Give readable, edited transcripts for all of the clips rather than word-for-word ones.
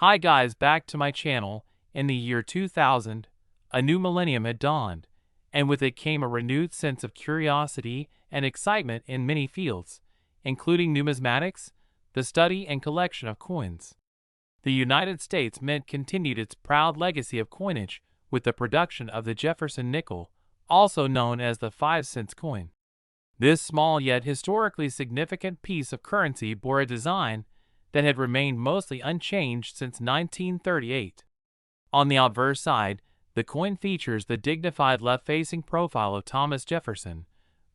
Hi guys, back to my channel. In the year 2000, a new millennium had dawned, and with it came a renewed sense of curiosity and excitement in many fields, including numismatics, the study and collection of coins. The United States Mint continued its proud legacy of coinage with the production of the Jefferson nickel, also known as the 5-cent coin. This small yet historically significant piece of currency bore a design that had remained mostly unchanged since 1938. On the obverse side, the coin features the dignified left-facing profile of Thomas Jefferson,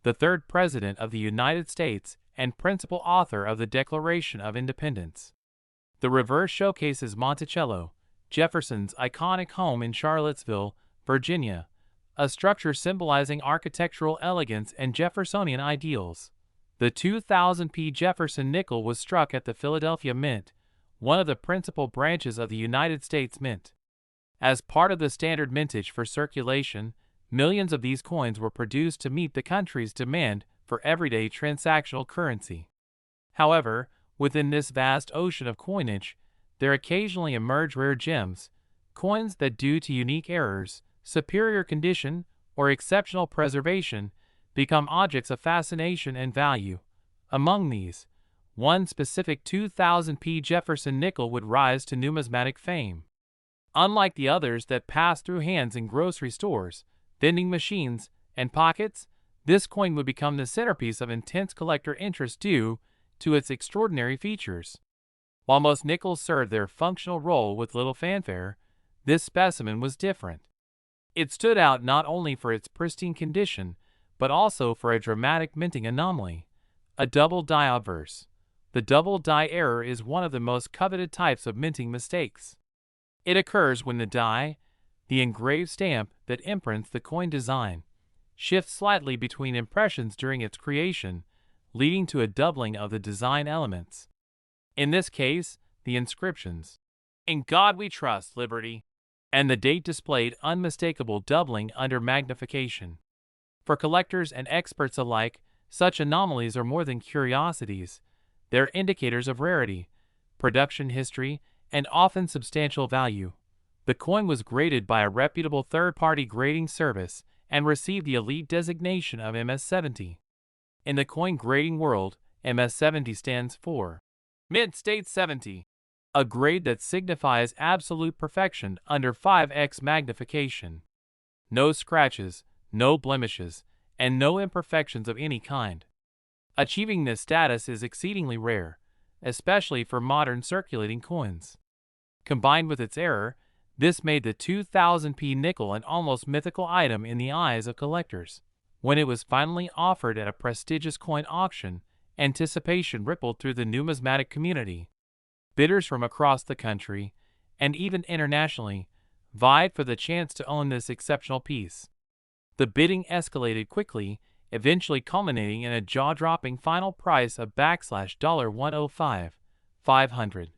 the third President of the United States and principal author of the Declaration of Independence. The reverse showcases Monticello, Jefferson's iconic home in Charlottesville, Virginia, a structure symbolizing architectural elegance and Jeffersonian ideals. The 2000p Jefferson nickel was struck at the Philadelphia Mint, one of the principal branches of the United States Mint. As part of the standard mintage for circulation, millions of these coins were produced to meet the country's demand for everyday transactional currency. However, within this vast ocean of coinage, there occasionally emerge rare gems, coins that due to unique errors, superior condition, or exceptional preservation, become objects of fascination and value. Among these, one specific 2000p Jefferson nickel would rise to numismatic fame. Unlike the others that passed through hands in grocery stores, vending machines, and pockets, this coin would become the centerpiece of intense collector interest due to its extraordinary features. While most nickels served their functional role with little fanfare, this specimen was different. It stood out not only for its pristine condition, but also for a dramatic minting anomaly, a double die obverse. The double die error is one of the most coveted types of minting mistakes. It occurs when the die, the engraved stamp that imprints the coin design, shifts slightly between impressions during its creation, leading to a doubling of the design elements. In this case, the inscriptions, "In God We Trust, Liberty," and the date displayed unmistakable doubling under magnification. For collectors and experts alike, such anomalies are more than curiosities. They're indicators of rarity, production history, and often substantial value. The coin was graded by a reputable third-party grading service and received the elite designation of MS-70. In the coin grading world, MS-70 stands for Mint State 70, a grade that signifies absolute perfection under 5x magnification. No scratches, no blemishes, and no imperfections of any kind. Achieving this status is exceedingly rare, especially for modern circulating coins. Combined with its error, this made the 2000p nickel an almost mythical item in the eyes of collectors. When it was finally offered at a prestigious coin auction, anticipation rippled through the numismatic community. Bidders from across the country, and even internationally, vied for the chance to own this exceptional piece. The bidding escalated quickly, eventually culminating in a jaw-dropping final price of $105,500.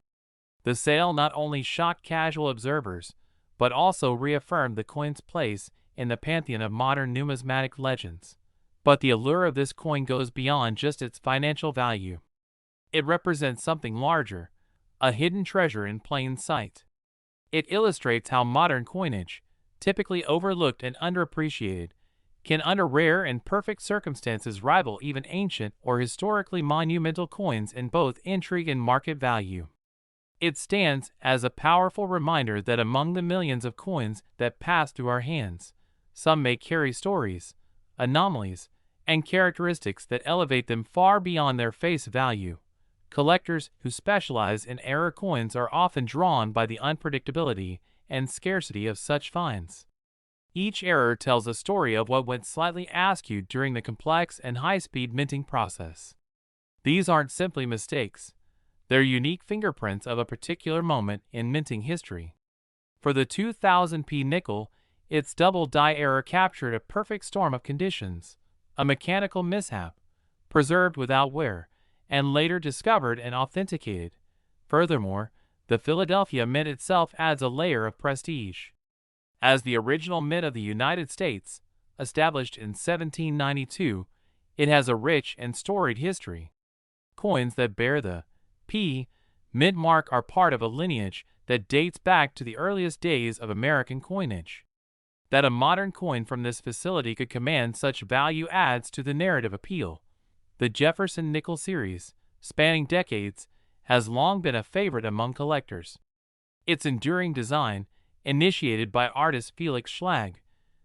The sale not only shocked casual observers, but also reaffirmed the coin's place in the pantheon of modern numismatic legends. But the allure of this coin goes beyond just its financial value. It represents something larger, a hidden treasure in plain sight. It illustrates how modern coinage, typically overlooked and underappreciated, can under rare and perfect circumstances rival even ancient or historically monumental coins in both intrigue and market value. It stands as a powerful reminder that among the millions of coins that pass through our hands, some may carry stories, anomalies, and characteristics that elevate them far beyond their face value. Collectors who specialize in error coins are often drawn by the unpredictability and scarcity of such finds. Each error tells a story of what went slightly askew during the complex and high-speed minting process. These aren't simply mistakes. They're unique fingerprints of a particular moment in minting history. For the 2000p nickel, its double die error captured a perfect storm of conditions, a mechanical mishap, preserved without wear, and later discovered and authenticated. Furthermore, the Philadelphia Mint itself adds a layer of prestige. As the original mint of the United States, established in 1792, it has a rich and storied history. Coins that bear the P. Mint mark are part of a lineage that dates back to the earliest days of American coinage. That a modern coin from this facility could command such value adds to the narrative appeal. The Jefferson nickel series, spanning decades, has long been a favorite among collectors. Its enduring design, initiated by artist Felix Schlag,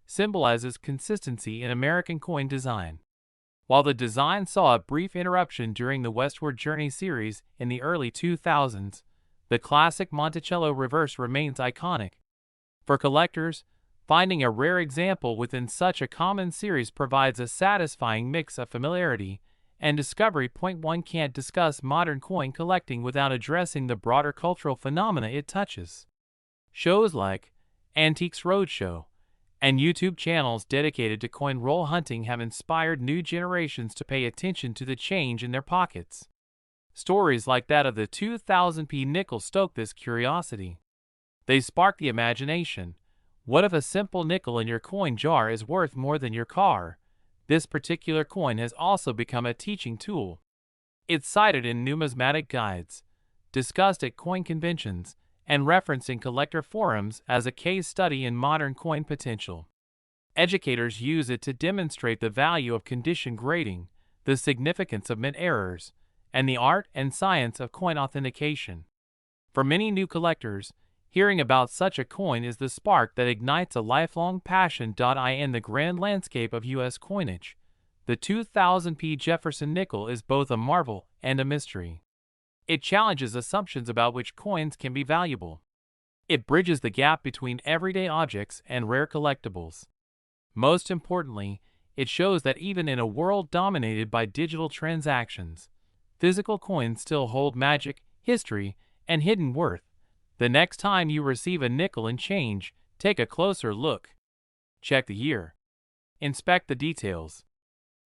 symbolizes consistency in American coin design. While the design saw a brief interruption during the Westward Journey series in the early 2000s, the classic Monticello reverse remains iconic. For collectors, finding a rare example within such a common series provides a satisfying mix of familiarity and discovery. One can't discuss modern coin collecting without addressing the broader cultural phenomena it touches. Shows like Antiques Roadshow and YouTube channels dedicated to coin roll hunting have inspired new generations to pay attention to the change in their pockets. Stories like that of the 2000p nickel stoke this curiosity. They spark the imagination. What if a simple nickel in your coin jar is worth more than your car? This particular coin has also become a teaching tool. It's cited in numismatic guides, discussed at coin conventions, and referenced in collector forums as a case study in modern coin potential. Educators use it to demonstrate the value of condition grading, the significance of mint errors, and the art and science of coin authentication. For many new collectors, hearing about such a coin is the spark that ignites a lifelong passion. In the grand landscape of U.S. coinage, the 2000p Jefferson nickel is both a marvel and a mystery. It challenges assumptions about which coins can be valuable. It bridges the gap between everyday objects and rare collectibles. Most importantly, it shows that even in a world dominated by digital transactions, physical coins still hold magic, history, and hidden worth. The next time you receive a nickel and change, take a closer look. Check the year. Inspect the details.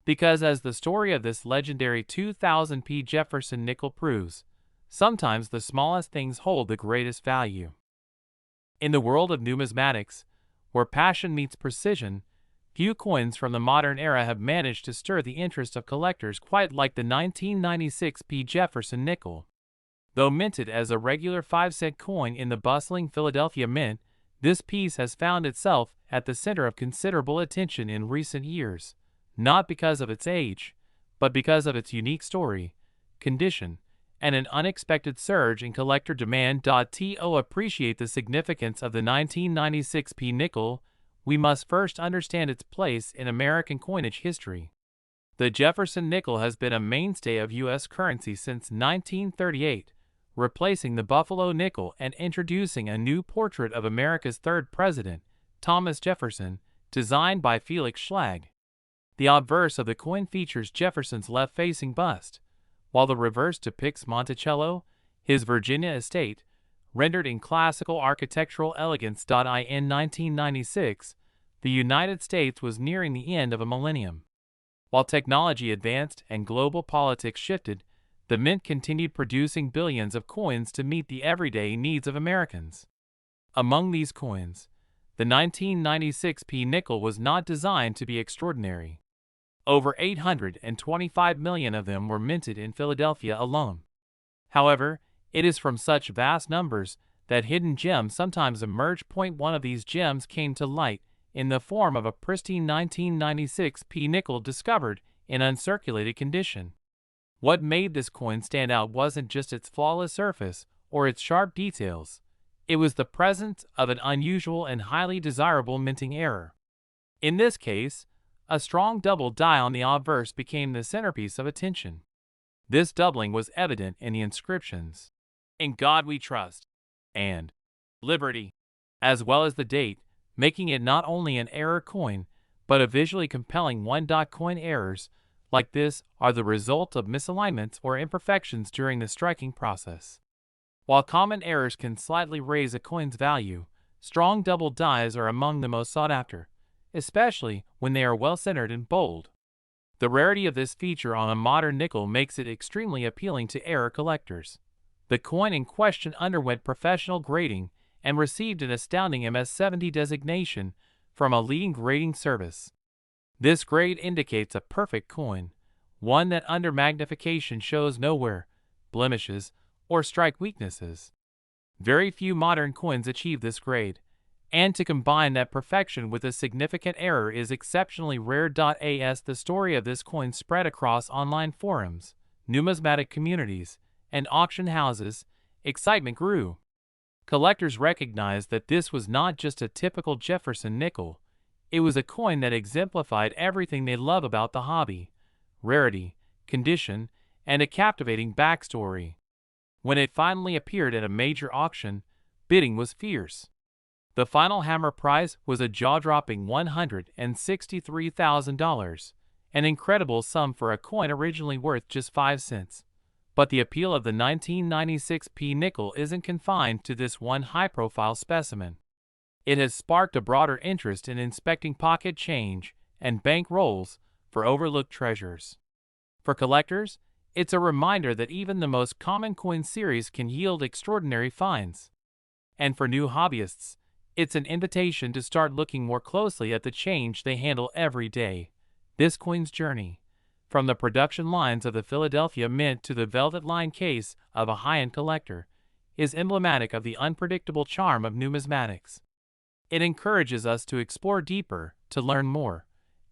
Because as the story of this legendary 2000p Jefferson nickel proves, sometimes the smallest things hold the greatest value. In the world of numismatics, where passion meets precision, few coins from the modern era have managed to stir the interest of collectors quite like the 1996p Jefferson nickel. Though minted as a regular 5-cent coin in the bustling Philadelphia Mint, this piece has found itself at the center of considerable attention in recent years, not because of its age, but because of its unique story, condition, and an unexpected surge in collector demand. To appreciate the significance of the 1996p nickel, we must first understand its place in American coinage history. The Jefferson nickel has been a mainstay of U.S. currency since 1938, replacing the Buffalo nickel and introducing a new portrait of America's third president, Thomas Jefferson, designed by Felix Schlag. The obverse of the coin features Jefferson's left-facing bust, while the reverse depicts Monticello, his Virginia estate, rendered in classical architectural elegance. In 1996, the United States was nearing the end of a millennium. While technology advanced and global politics shifted, the Mint continued producing billions of coins to meet the everyday needs of Americans. Among these coins, the 1996p nickel was not designed to be extraordinary. Over 825 million of them were minted in Philadelphia alone. However, it is from such vast numbers that hidden gems sometimes emerge. One of these gems came to light in the form of a pristine 1996p nickel discovered in uncirculated condition. What made this coin stand out wasn't just its flawless surface or its sharp details. It was the presence of an unusual and highly desirable minting error. In this case, a strong double die on the obverse became the centerpiece of attention. This doubling was evident in the inscriptions, "In God We Trust," and "Liberty," as well as the date, making it not only an error coin, but a visually compelling one. Coin errors like this are the result of misalignments or imperfections during the striking process. While common errors can slightly raise a coin's value, strong double dies are among the most sought after, especially when they are well centered and bold. The rarity of this feature on a modern nickel makes it extremely appealing to error collectors. The coin in question underwent professional grading and received an astounding MS-70 designation from a leading grading service. This grade indicates a perfect coin, one that under magnification shows no wear, blemishes, or strike weaknesses. Very few modern coins achieve this grade, and to combine that perfection with a significant error is exceptionally rare. As the story of this coin spread across online forums, numismatic communities, and auction houses, excitement grew. Collectors recognized that this was not just a typical Jefferson nickel, it was a coin that exemplified everything they love about the hobby: rarity, condition, and a captivating backstory. When it finally appeared at a major auction, bidding was fierce. The final hammer price was a jaw-dropping $163,000, an incredible sum for a coin originally worth just 5 cents. But the appeal of the 1996 P nickel isn't confined to this one high-profile specimen. It has sparked a broader interest in inspecting pocket change and bank rolls for overlooked treasures. For collectors, it's a reminder that even the most common coin series can yield extraordinary finds. And for new hobbyists, it's an invitation to start looking more closely at the change they handle every day. This coin's journey, from the production lines of the Philadelphia Mint to the velvet-lined case of a high-end collector, is emblematic of the unpredictable charm of numismatics. It encourages us to explore deeper, to learn more,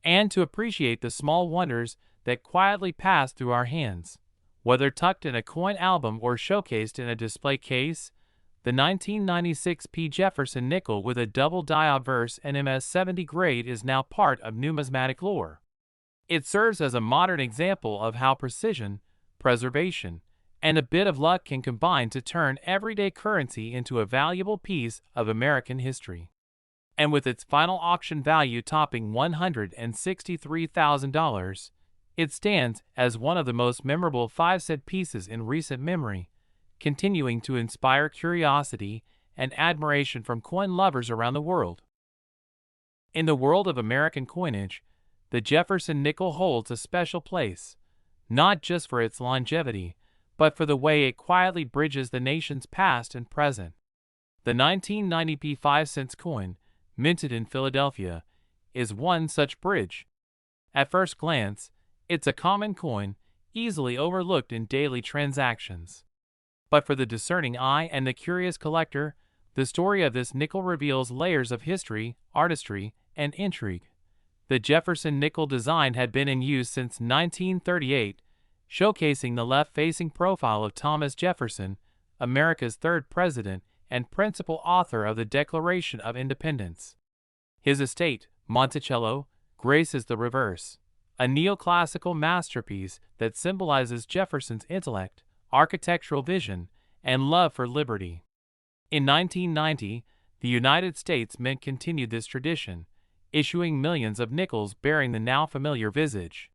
and to appreciate the small wonders that quietly pass through our hands. Whether tucked in a coin album or showcased in a display case, the 1996 P. Jefferson nickel with a double die obverse and MS-70 grade is now part of numismatic lore. It serves as a modern example of how precision, preservation, and a bit of luck can combine to turn everyday currency into a valuable piece of American history. And with its final auction value topping $163,000, it stands as one of the most memorable 5-cent pieces in recent memory, continuing to inspire curiosity and admiration from coin lovers around the world. In the world of American coinage, the Jefferson nickel holds a special place, not just for its longevity, but for the way it quietly bridges the nation's past and present. The 1990 P 5-cent coin, minted in Philadelphia, is one such bridge. At first glance, it's a common coin, easily overlooked in daily transactions. But for the discerning eye and the curious collector, the story of this nickel reveals layers of history, artistry, and intrigue. The Jefferson nickel design had been in use since 1938, showcasing the left-facing profile of Thomas Jefferson, America's third president and principal author of the Declaration of Independence. His estate, Monticello, graces the reverse, a neoclassical masterpiece that symbolizes Jefferson's intellect, architectural vision, and love for liberty. In 1990, the United States Mint continued this tradition, issuing millions of nickels bearing the now familiar visage.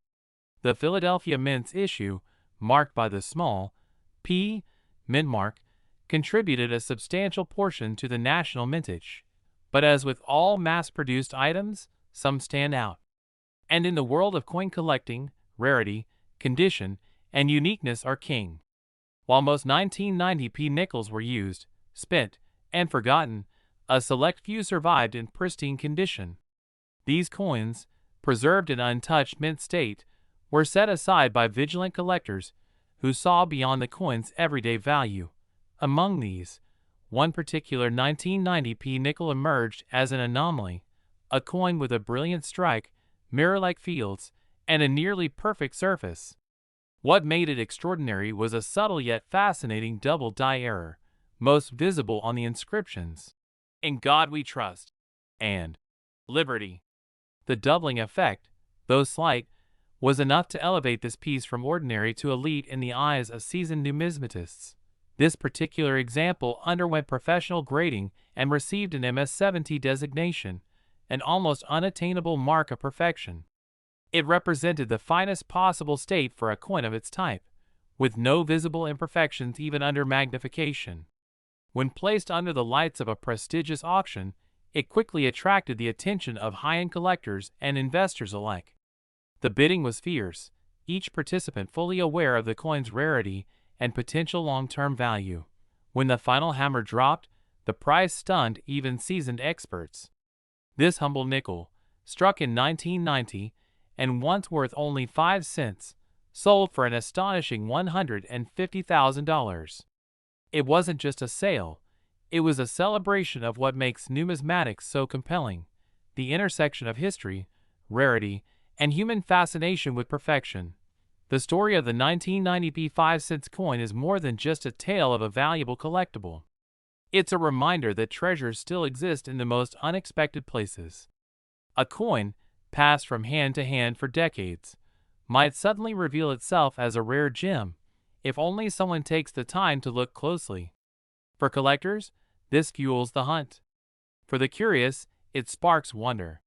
The Philadelphia Mint's issue, marked by the small P mint mark, contributed a substantial portion to the national mintage. But as with all mass-produced items, some stand out. And in the world of coin collecting, rarity, condition, and uniqueness are king. While most 1990 P nickels were used, spent, and forgotten, a select few survived in pristine condition. These coins, preserved in untouched mint state, were set aside by vigilant collectors who saw beyond the coin's everyday value. Among these, one particular 1990 P nickel emerged as an anomaly, a coin with a brilliant strike, mirror-like fields, and a nearly perfect surface. What made it extraordinary was a subtle yet fascinating double die error, most visible on the inscriptions: "In God We Trust" and "Liberty." The doubling effect, though slight, was enough to elevate this piece from ordinary to elite in the eyes of seasoned numismatists. This particular example underwent professional grading and received an MS-70 designation, an almost unattainable mark of perfection. It represented the finest possible state for a coin of its type, with no visible imperfections even under magnification. When placed under the lights of a prestigious auction, it quickly attracted the attention of high-end collectors and investors alike. The bidding was fierce, each participant fully aware of the coin's rarity and potential long-term value. When the final hammer dropped, the price stunned even seasoned experts. This humble nickel, struck in 1990 and once worth only 5 cents, sold for an astonishing $150,000. It wasn't just a sale, It was a celebration of what makes numismatics so compelling: the intersection of history, rarity, and human fascination with perfection. The story of the 1990p 5-cent coin is more than just a tale of a valuable collectible. It's a reminder that treasures still exist in the most unexpected places. A coin, passed from hand to hand for decades, might suddenly reveal itself as a rare gem, if only someone takes the time to look closely. For collectors, this fuels the hunt. For the curious, it sparks wonder.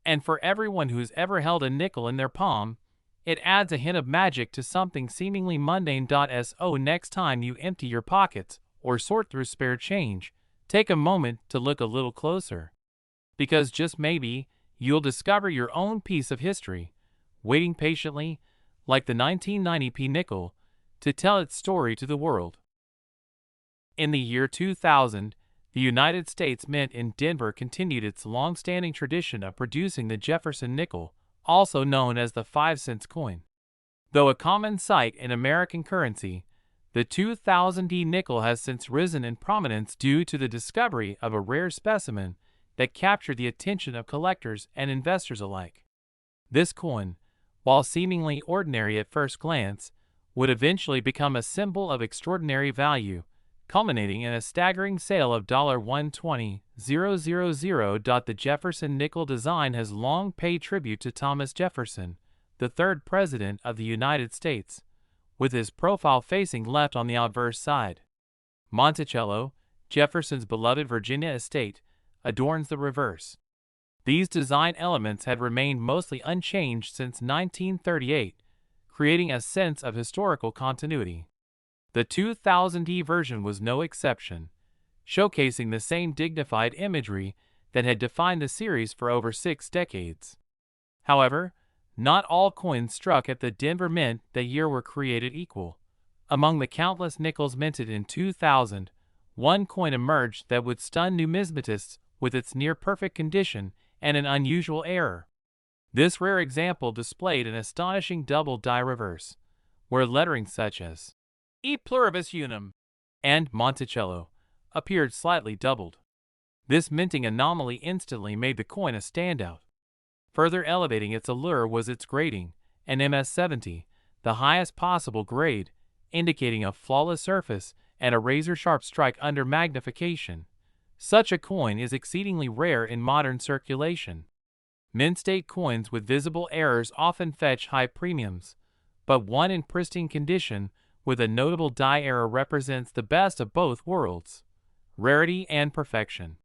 And for everyone who's ever held a nickel in their palm, it adds a hint of magic to something seemingly mundane. So next time you empty your pockets or sort through spare change, take a moment to look a little closer. Because just maybe, you'll discover your own piece of history, waiting patiently, like the 1990p nickel, to tell its story to the world. In the year 2000, the United States Mint in Denver continued its long-standing tradition of producing the Jefferson nickel, also known as the 5-cent coin. Though a common sight in American currency, the 2000 nickel has since risen in prominence due to the discovery of a rare specimen that captured the attention of collectors and investors alike. This coin, while seemingly ordinary at first glance, would eventually become a symbol of extraordinary value, culminating in a staggering sale of $120,000. The Jefferson nickel design has long paid tribute to Thomas Jefferson, the third President of the United States, with his profile facing left on the obverse side. Monticello, Jefferson's beloved Virginia estate, adorns the reverse. These design elements had remained mostly unchanged since 1938, creating a sense of historical continuity. The 2000 version was no exception, showcasing the same dignified imagery that had defined the series for over 6 decades. However, not all coins struck at the Denver Mint that year were created equal. Among the countless nickels minted in 2000, one coin emerged that would stun numismatists with its near-perfect condition and an unusual error. This rare example displayed an astonishing double die reverse, where lettering such as E pluribus unum and Monticello appeared slightly doubled. This minting anomaly instantly made the coin a standout. Further elevating its allure was its grading, an MS-70, the highest possible grade, indicating a flawless surface and a razor-sharp strike under magnification. Such a coin is exceedingly rare in modern circulation. Mint state coins with visible errors often fetch high premiums, but one in pristine condition with a notable die error represents the best of both worlds: rarity and perfection.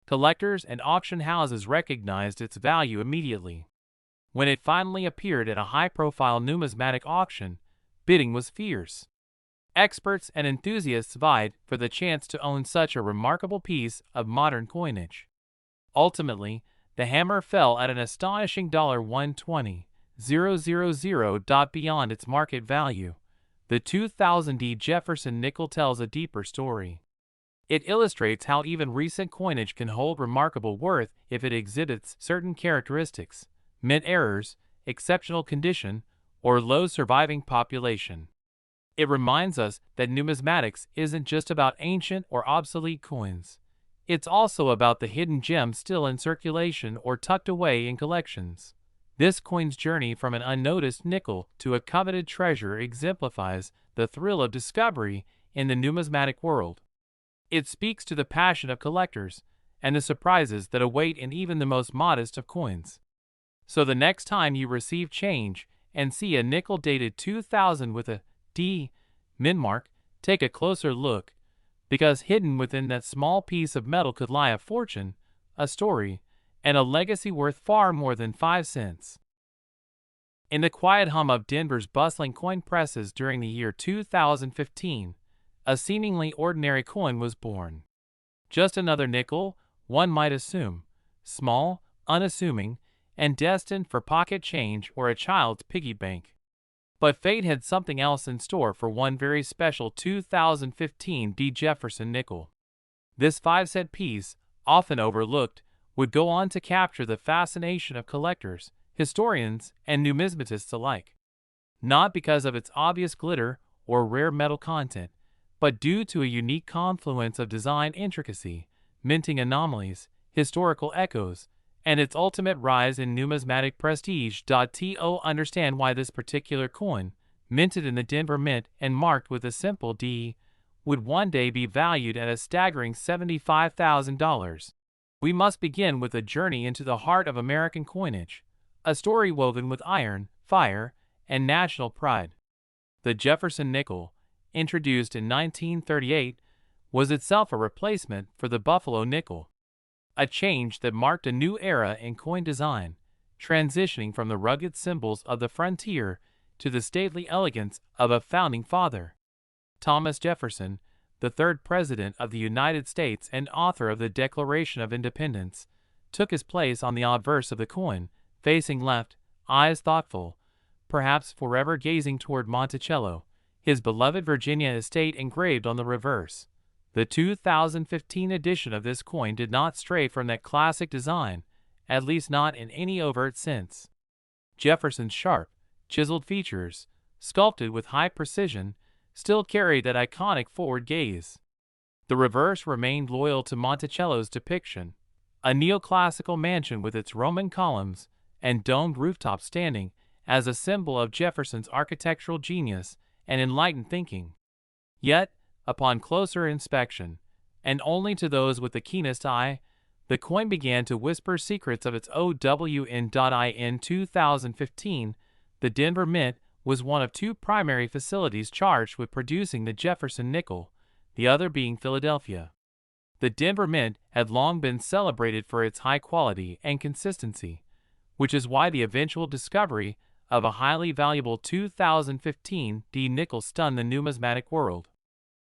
Collectors and auction houses recognized its value immediately. When it finally appeared at a high-profile numismatic auction, bidding was fierce. Experts and enthusiasts vied for the chance to own such a remarkable piece of modern coinage. Ultimately, the hammer fell at an astonishing $120,000. Beyond its market value, the 2000 Jefferson nickel tells a deeper story. It illustrates how even recent coinage can hold remarkable worth if it exhibits certain characteristics: mint errors, exceptional condition, or low surviving population. It reminds us that numismatics isn't just about ancient or obsolete coins. It's also about the hidden gems still in circulation or tucked away in collections. This coin's journey from an unnoticed nickel to a coveted treasure exemplifies the thrill of discovery in the numismatic world. It speaks to the passion of collectors and the surprises that await in even the most modest of coins. So the next time you receive change and see a nickel dated 2000 with a D mint mark, take a closer look, because hidden within that small piece of metal could lie a fortune, a story, and a legacy worth far more than 5 cents. In the quiet hum of Denver's bustling coin presses during the year 2015, a seemingly ordinary coin was born. Just another nickel, one might assume, small, unassuming, and destined for pocket change or a child's piggy bank. But fate had something else in store for one very special 2015 Jefferson nickel. This 5-cent piece, often overlooked, would go on to capture the fascination of collectors, historians, and numismatists alike. Not because of its obvious glitter or rare metal content, but due to a unique confluence of design intricacy, minting anomalies, historical echoes, and its ultimate rise in numismatic prestige. To understand why this particular coin, minted in the Denver Mint and marked with a simple D, would one day be valued at a staggering $75,000. We must begin with a journey into the heart of American coinage, a story woven with iron, fire, and national pride. The Jefferson nickel, introduced in 1938, was itself a replacement for the Buffalo nickel, a change that marked a new era in coin design, transitioning from the rugged symbols of the frontier to the stately elegance of a founding father. Thomas Jefferson, the third President of the United States and author of the Declaration of Independence, took his place on the obverse of the coin, facing left, eyes thoughtful, perhaps forever gazing toward Monticello, his beloved Virginia estate engraved on the reverse. The 2015 edition of this coin did not stray from that classic design, at least not in any overt sense. Jefferson's sharp, chiseled features, sculpted with high precision, still carried that iconic forward gaze. The reverse remained loyal to Monticello's depiction, a neoclassical mansion with its Roman columns and domed rooftop standing as a symbol of Jefferson's architectural genius and enlightened thinking. Yet, upon closer inspection, and only to those with the keenest eye, the coin began to whisper secrets of its OWN. In 2015, the Denver Mint was one of two primary facilities charged with producing the Jefferson nickel, the other being Philadelphia. The Denver Mint had long been celebrated for its high quality and consistency, which is why the eventual discovery of a highly valuable 2015 D nickel stunned the numismatic world.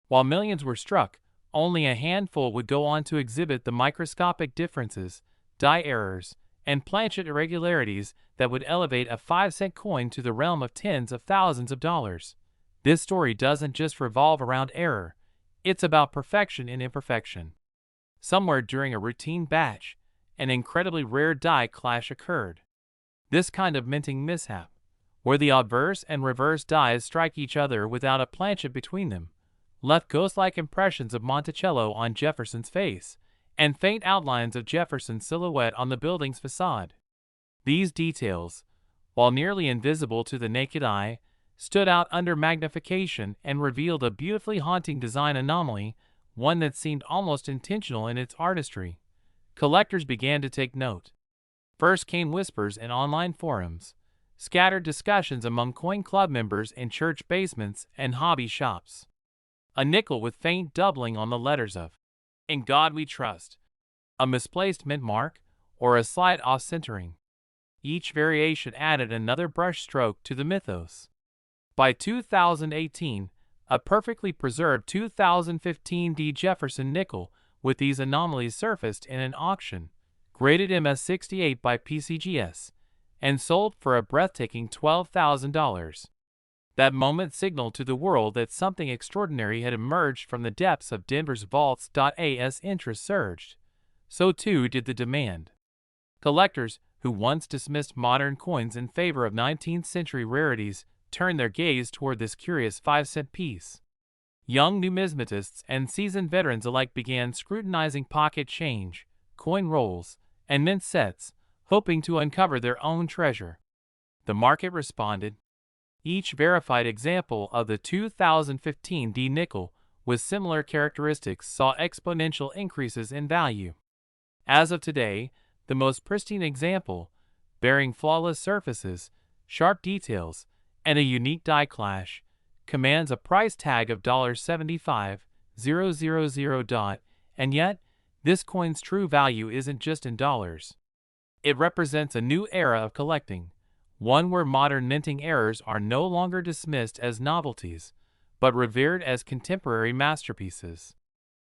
While millions were struck, only a handful would go on to exhibit the microscopic differences, die errors, and planchet irregularities that would elevate a 5-cent coin to the realm of tens of thousands of dollars. This story doesn't just revolve around error, it's about perfection in imperfection. Somewhere during a routine batch, an incredibly rare die clash occurred. This kind of minting mishap, where the obverse and reverse dies strike each other without a planchet between them, left ghost-like impressions of Monticello on Jefferson's face, and faint outlines of Jefferson's silhouette on the building's facade. These details, while nearly invisible to the naked eye, stood out under magnification and revealed a beautifully haunting design anomaly, one that seemed almost intentional in its artistry. Collectors began to take note. First came whispers in online forums, scattered discussions among coin club members in church basements and hobby shops. A nickel with faint doubling on the letters of "In God We Trust," a misplaced mint mark, or a slight off-centering. Each variation added another brushstroke to the mythos. By 2018, a perfectly preserved 2015 D Jefferson nickel with these anomalies surfaced in an auction, graded MS68 by PCGS, and sold for a breathtaking $12,000. That moment signaled to the world that something extraordinary had emerged from the depths of Denver's vaults. As interest surged, so too did the demand. Collectors who once dismissed modern coins in favor of 19th-century rarities turned their gaze toward this curious 5-cent piece. Young numismatists and seasoned veterans alike began scrutinizing pocket change, coin rolls, and mint sets, hoping to uncover their own treasure. The market responded. Each verified example of the 2015 D nickel with similar characteristics saw exponential increases in value. As of today, the most pristine example, bearing flawless surfaces, sharp details, and a unique die clash, commands a price tag of $75,000. And yet, this coin's true value isn't just in dollars. It represents a new era of collecting, one where modern minting errors are no longer dismissed as novelties, but revered as contemporary masterpieces.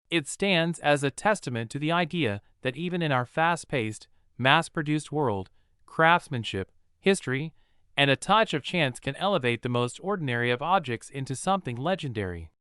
It stands as a testament to the idea that even in our fast-paced, mass-produced world, craftsmanship, history, and a touch of chance can elevate the most ordinary of objects into something legendary.